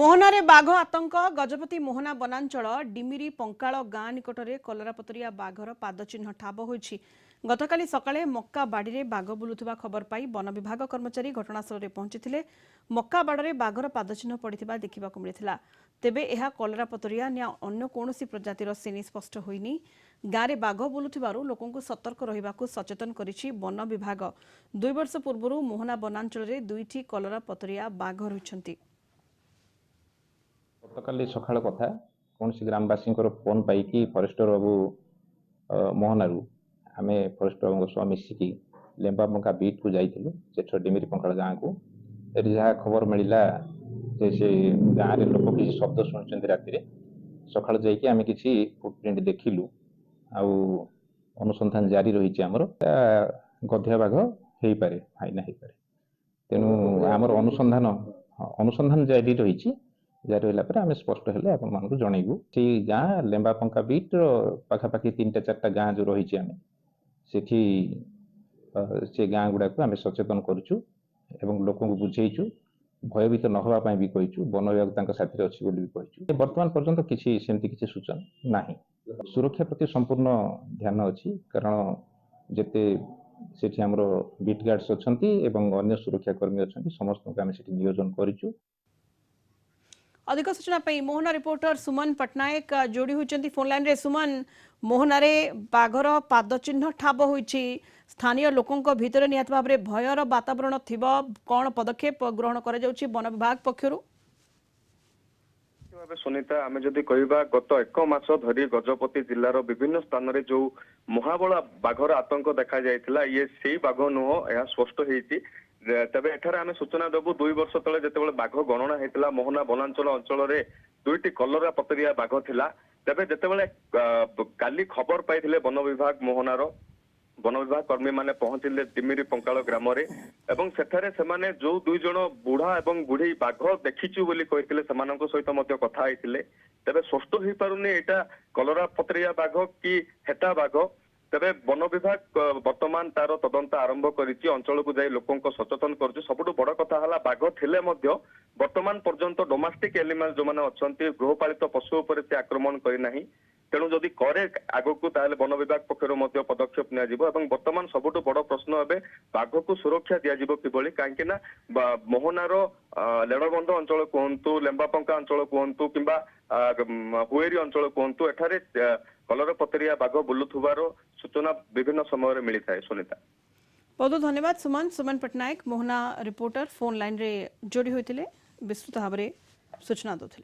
मोहनारे बाघ आतंक गजपति मोहना वनांचल डिमिरी पंकाळ गाँ निकटरे कलरापतरिया बाघर पादचिन्ह ठाब होइछि। गतकाली सकाळे मक्का बाड़ी बाघ बुलुथिबा खबर पाई वन विभाग कर्मचारी घटनास्थल पहुंची मक्का बाड़े बाघर पादचिन्ह पड़िथिबा देखिबाकु मिलिथिला। तेबे एहा कलरापतरिया न्या अन्य कोनोसी प्रजातिर सेनी स्पष्ट होइनी। गाँरे बाघ बुलुथिबारु लोकंकु सतर्क रहिबाकु सचेतन करिछि वन विभाग। 2 वर्ष पूर्व मोहना वनांचल दुईटी कलरापतरिया बाघ रहिछन्ति। गतकाली सकाळ कथा कौन ग्रामवासी फोन पाई फरेस्टर बाबू मोहनारू आमे फरेस्टर बाबू सह मिसिकी लेम्बा पंका बीट को जाइलु सेठ डिमिरी पंकाळ गाँ को जहाँ खबर मिलला से गाँव रे लोक किसी शब्द शुणुंट राति सकाळ जाइए आम कि फुटप्रिंट देखिलु आउ अनुसंधान जारी रही आमर गधिया बाघ हो पारे फाइना हो पारे तेणु आमर अनुसंधान जारी रही जारी रहा आम स्पष्ट है आपको जनइबू से गाँ लेम्बा पंका बीट पाखापाखि 3-4टा गाँ जो रही आम से गाँ गुड़ाक आम सचेतन करुचु एवं लोक बुझेचु भयभीत न होगापी भी कहीचु वन विभाग साथी अच्छी भी कहीचु। बर्तमान पर्यंत किसी सेमती किसी सूचना ना सुरक्षा प्रति संपूर्ण ध्यान अच्छी कारण जिते से आमर बीट गार्ड्स अच्छा अन्य सुरक्षाकर्मी अच्छा समस्त आम से नियोजन करूँ। अधिक सूचना मोहना रिपोर्टर सुमन पट्टनायक जोड़ी होती फोन लाइन रे। सुमन, मोहनारे बाघर पादचिन्ह ठाब होइछि, स्थानीय लोकों भितर निहत भाव में भयर वातावरण थिबो, कौन पदक्षेप ग्रहण करा जाउछि वन विभाग पक्षरु? सुनीता आम जदि कहवा गत 1 मास धरी गजपति जिलार विभिन्न स्थान में जो महाबला बाघर आतंक देखा जाइथिला ये से बाघ नुह यह स्पष्ट होती। तेबे एठारे आमे सूचना देबू 2 वर्ष तले जेतेबेले बाघ गणना हेतिला मोहना वनांचल अंचल रे 2टी कलरा पतरिया बाघ थिला। तेबे जेतेबेले काली खबर पाइथिले वन विभाग मोहनार वन विभाग कर्मी माने पहुंचिले डिमिरी पंकाळ ग्राम रे एवं सेठारे सेमाने जो 2 जण बुढ़ा एवं बुढ़ी बाघ देखिचु बोली कहिथिले सेमानक सहित मध्य कथा आइथिले। तेबे स्पष्ट होई पारुनी एटा कलरा पतरिया बाघ कि हेटा बाघ। तेबे वन विभाग वर्तमान तार तदंत आरंभ करिछि, अंचल को जाई लोकों को सचेतन करछि। सबुठु बड़ कथा हला बाघ थिले मध्य वर्तमान पर्यंत डोमेस्टिक एनिमल जो माने अछंती गृहपालित पशु उपर से आक्रमण करि नाही। तेणु जदि करे आगकू ताहले वन विभाग पक्षर मध्य पदक्षेप निया जिवो एवं वर्तमान सबुठु बड़ प्रश्न एबे बाघ को सुरक्षा दिया जिवो किबळी काहेकि ना मोहनार लेणबंध अंचल कहंतु लेम्बापंका अंचल कहंतु किंबा हुएरी अंचल कहंतु एठारे कलर पतरिया बाघ बुलुथुबार सूचना विभिन्न समय मिली थाए। सुनीता, बहुत धन्यवाद Suman. Suman Pattanaik Mohana reporter phone line रे जोड़ी होते विस्तृत भाव में सूचना देते।